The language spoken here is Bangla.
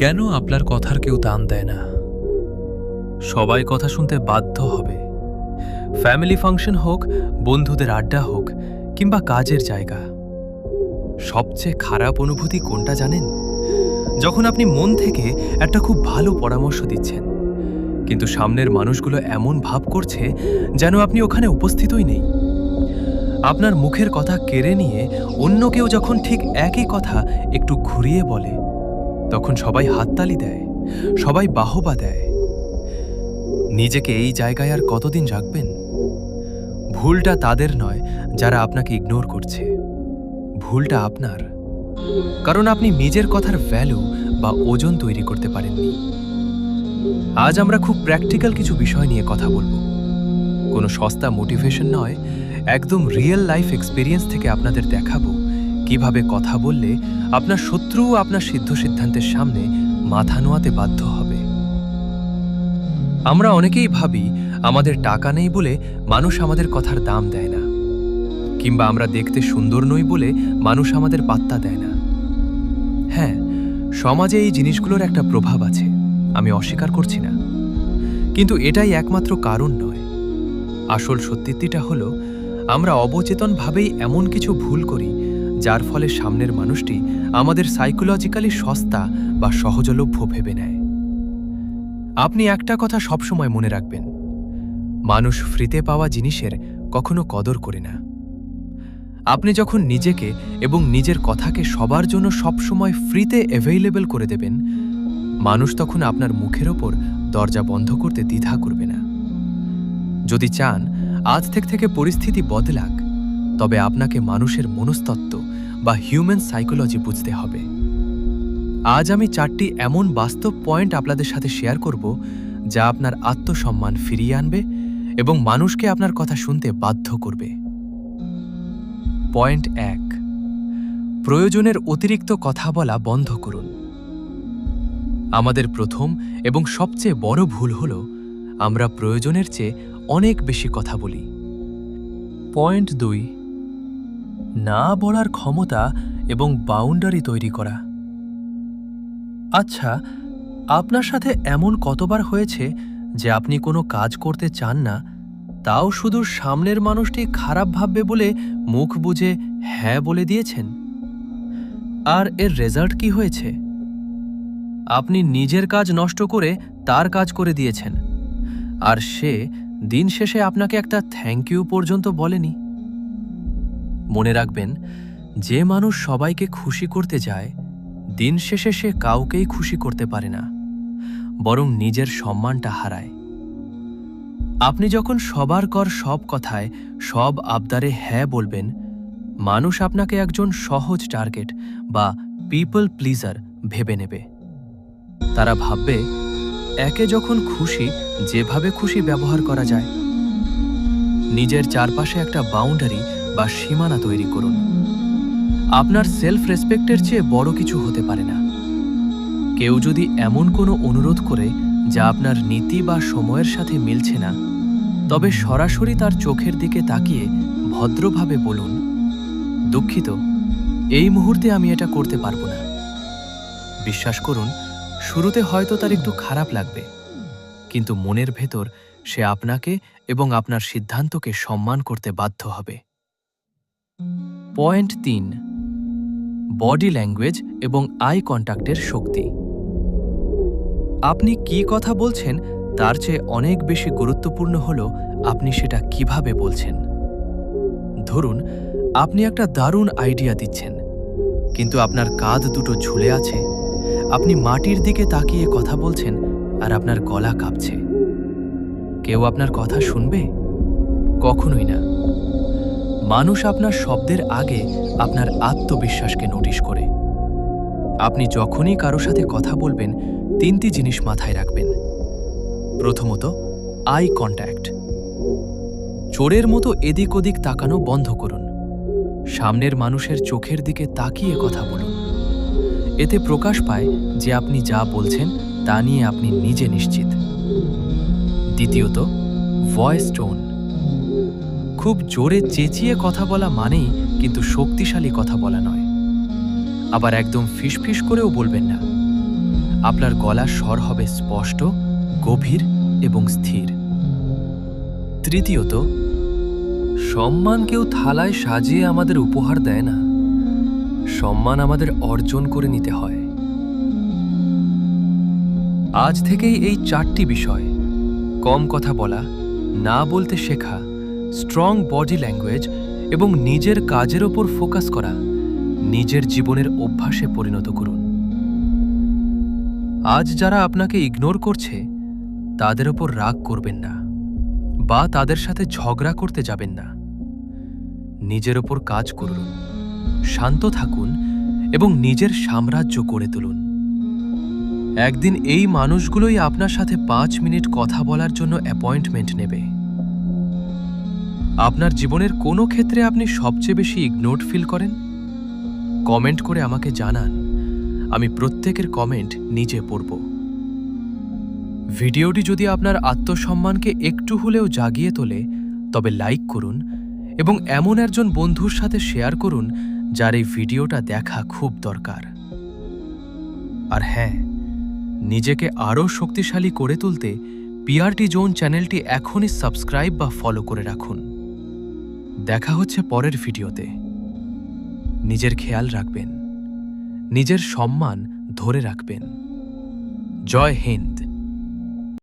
কেন আপনার কথার কেউ দাম দেয় না? সবাই কথা শুনতে বাধ্য হবে। ফ্যামিলি ফাংশন হোক, বন্ধুদের আড্ডা হোক, কিংবা কাজের জায়গা। সবচেয়ে খারাপ অনুভূতি কোনটা জানেন? যখন আপনি মন থেকে একটা খুব ভালো পরামর্শ দিচ্ছেন, কিন্তু সামনের মানুষগুলো এমন ভাব করছে যেন আপনি ওখানে উপস্থিতই নেই। আপনার মুখের কথা কেড়ে নিয়ে অন্য কেউ যখন ঠিক একই কথা একটু ঘুরিয়ে বলে, তখন সবাই হাততালি দেয়, সবাই বাহবা দেয়। নিজেকে এই জায়গায় আর কতদিন রাখবেন? ভুলটা তাদের নয় যারা আপনাকে ইগনোর করছে, ভুলটা আপনার। কারণ আপনি নিজের কথার ভ্যালু বা ওজন তৈরি করতে পারেননি। আজ আমরা খুব প্র্যাকটিক্যাল কিছু বিষয় নিয়ে কথা বলবো। কোনো সস্তা মোটিভেশন নয়, একদম রিয়েল লাইফ এক্সপেরিয়েন্স থেকে আপনাদের দেখাবো কিভাবে কথা বললে আপনার শত্রুও আপনার সিদ্ধান্তের সামনে মাথা নোয়াতে বাধ্য হবে। আমরা অনেকেই ভাবি আমাদের টাকা নেই বলে মানুষ আমাদের কথার দাম দেয় না, কিংবা আমরা দেখতে সুন্দর নই বলে মানুষ আমাদের পাত্তা দেয় না। হ্যাঁ, সমাজে এই জিনিসগুলোর একটা প্রভাব আছে, আমি অস্বীকার করছি না, কিন্তু এটাই একমাত্র কারণ নয়। আসল সত্যিটা হলো আমরা অবচেতনভাবেই এমন কিছু ভুল করি যার ফলে সামনের মানুষটি আমাদের সাইকোলজিক্যালি সস্তা বা সহজলভ্য ভেবে নেয়। আপনি একটা কথা সবসময় মনে রাখবেন, মানুষ ফ্রিতে পাওয়া জিনিসের কখনো কদর করে না। আপনি যখন নিজেকে এবং নিজের কথাকে সবার জন্য সবসময় ফ্রিতে অ্যাভেইলেবল করে দেবেন, মানুষ তখন আপনার মুখের ওপর দরজা বন্ধ করতে দ্বিধা করবে না। যদি চান আজ থেকে পরিস্থিতি বদলাক, তবে আপনাকে মানুষের মনস্তত্ত্ব বা হিউম্যান সাইকোলজি বুঝতে হবে। আজ আমি 4টি এমন বাস্তব পয়েন্ট আপনাদের সাথে শেয়ার করব যা আপনার আত্মসম্মান ফিরিয়ে আনবে এবং মানুষকে আপনার কথা শুনতে বাধ্য করবে। পয়েন্ট 1, প্রয়োজনের অতিরিক্ত কথা বলা বন্ধ করুন। আমাদের প্রথম এবং সবচেয়ে বড় ভুল হল আমরা প্রয়োজনের চেয়ে অনেক বেশি কথা বলি। পয়েন্ট 2, না বলার ক্ষমতা এবং বাউন্ডারি তৈরি করা। আচ্ছা, আপনার সাথে এমন কতবার হয়েছে যে আপনি কোনো কাজ করতে চান না, তাও শুধু সামনের মানুষটি খারাপ ভাববে বলে মুখ বুজে হ্যাঁ বলে দিয়েছেন? আর এর রেজাল্ট কি হয়েছে? আপনি নিজের কাজ নষ্ট করে তার কাজ করে দিয়েছেন, আর সে দিন শেষে আপনাকে একটা থ্যাংক ইউ পর্যন্ত বলেনি। মনে রাখবেন, যে মানুষ সবাইকে খুশি করতে যায়, দিন শেষে সে কাউকেই খুশি করতে পারে না, বরং নিজের সম্মানটা হারায়। আপনি যখন সবার সব কথায়, সব আবদারে হ্যাঁ বলবেন, মানুষ আপনাকে একজন সহজ টার্গেট বা পিপল প্লিজার ভেবে নেবে। তারা ভাববে, একে যখন খুশি যেভাবে খুশি ব্যবহার করা যায়। নিজের চারপাশে একটা বাউন্ডারি বা সীমানা তৈরি করুন। আপনার সেলফ রেসপেক্টের চেয়ে বড় কিছু হতে পারে না। কেউ যদি এমন কোনো অনুরোধ করে যা আপনার নীতি বা সময়ের সাথে মিলছে না, তবে সরাসরি তার চোখের দিকে তাকিয়ে ভদ্রভাবে বলুন, দুঃখিত, এই মুহূর্তে আমি এটা করতে পারবো না। বিশ্বাস করুন, শুরুতে হয়তো তার একটু খারাপ লাগবে, কিন্তু মনের ভেতর সে আপনাকে এবং আপনার সিদ্ধান্তকে সম্মান করতে বাধ্য হবে। পয়েন্ট 3, বডি ল্যাঙ্গুয়েজ এবং আই কন্ট্যাক্টের শক্তি। আপনি কি কথা বলছেন তার চেয়ে অনেক বেশি গুরুত্বপূর্ণ হল আপনি সেটা কিভাবে বলছেন। ধরুন, আপনি একটা দারুণ আইডিয়া দিচ্ছেন, কিন্তু আপনার কাঁধ দুটো ঝুলে আছে, আপনি মাটির দিকে তাকিয়ে কথা বলছেন আর আপনার গলা কাঁপছে। কেউ আপনার কথা শুনবে? কখনোই না। মানুষ আপনার শব্দের আগে আপনার আত্মবিশ্বাসকে নোটিশ করে। আপনি যখনই কারো সাথে কথা বলবেন, 3টি জিনিস মাথায় রাখবেন। প্রথমত, আই কন্ট্যাক্ট। চোরের মতো এদিক ওদিক তাকানো বন্ধ করুন। সামনের মানুষের চোখের দিকে তাকিয়ে কথা বলুন। এতে প্রকাশ পায় যে আপনি যা বলছেন তা নিয়ে আপনি নিজে নিশ্চিত। দ্বিতীয়ত, ভয়েস টোন। খুব জোরে চেঁচিয়ে কথা বলা মানেই কিন্তু শক্তিশালী কথা বলা নয়। আবার একদম ফিসফিস করেও বলবেন না। আপনার গলার স্বর হবে স্পষ্ট, গভীর এবং স্থির। তৃতীয়ত, সম্মান কেউ থালায় সাজিয়ে আমাদের উপহার দেয় না, সম্মান আমাদের অর্জন করে নিতে হয়। আজ থেকেই এই 4টি বিষয়, কম কথা বলা, না বলতে শেখা, স্ট্রং বডি ল্যাঙ্গুয়েজ এবং নিজের কাজের ওপর ফোকাস করা, নিজের জীবনের অভ্যাসে পরিণত করুন। আজ যারা আপনাকে ইগনোর করছে তাদের ওপর রাগ করবেন না বা তাদের সাথে ঝগড়া করতে যাবেন না। নিজের ওপর কাজ করুন, শান্ত থাকুন এবং নিজের সাম্রাজ্য গড়ে তুলুন। একদিন এই মানুষগুলোই আপনার সাথে 5 মিনিট কথা বলার জন্য অ্যাপয়েন্টমেন্ট নেবে। আপনার জীবনের কোনো ক্ষেত্রে আপনি সবচেয়ে বেশি ইগনোরড ফিল করেন? কমেন্ট করে আমাকে জানান, আমি প্রত্যেকের কমেন্ট নিজে পড়ব। ভিডিওটি যদি আপনার আত্মসম্মানকে একটু হলেও জাগিয়ে তোলে তবে লাইক করুন এবং এমন একজন বন্ধুর সাথে শেয়ার করুন যার এই ভিডিওটা দেখা খুব দরকার। আর হ্যাঁ, নিজেকে আরও শক্তিশালী করে তুলতে পিআরটি জোন চ্যানেলটি এখনই সাবস্ক্রাইব বা ফলো করে রাখুন। দেখা হচ্ছে পরের ভিডিওতে। নিজের খেয়াল রাখবেন, নিজের সম্মান ধরে রাখবেন। জয় হিন্দ।